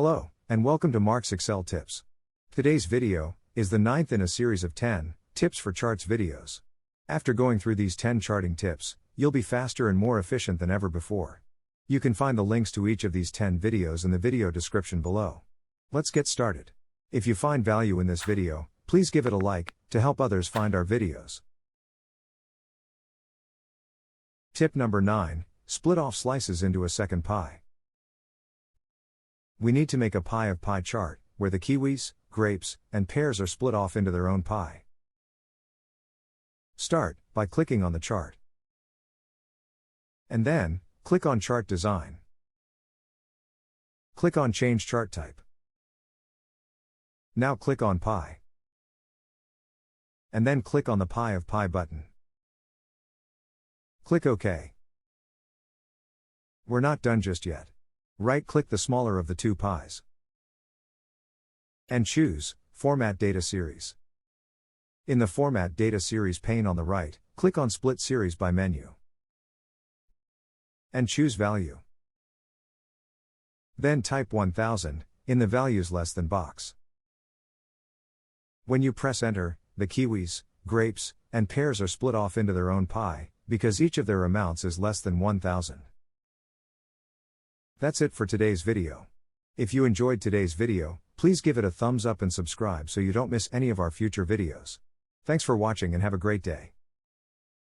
Hello, and welcome to Mark's Excel Tips. Today's video is the 9th in a series of 10 tips for charts videos. After going through these 10 charting tips, you'll be faster and more efficient than ever before. You can find the links to each of these 10 videos in the video description below. Let's get started. If you find value in this video, please give it a like to help others find our videos. Tip number 9, split off slices into a second pie. We need to make a pie of pie chart, where the kiwis, grapes, and pears are split off into their own pie. Start by clicking on the chart. And then, click on Chart Design. Click on Change Chart Type. Now click on Pie. And then click on the Pie of Pie button. Click OK. We're not done just yet. Right-click the smaller of the two pies. And choose Format Data Series. In the Format Data Series pane on the right, click on Split Series by menu. And choose Value. Then type 1000 in the Values Less Than box. When you press Enter, the kiwis, grapes, and pears are split off into their own pie, because each of their amounts is less than 1000. That's it for today's video. If you enjoyed today's video, please give it a thumbs up and subscribe so you don't miss any of our future videos. Thanks for watching and have a great day.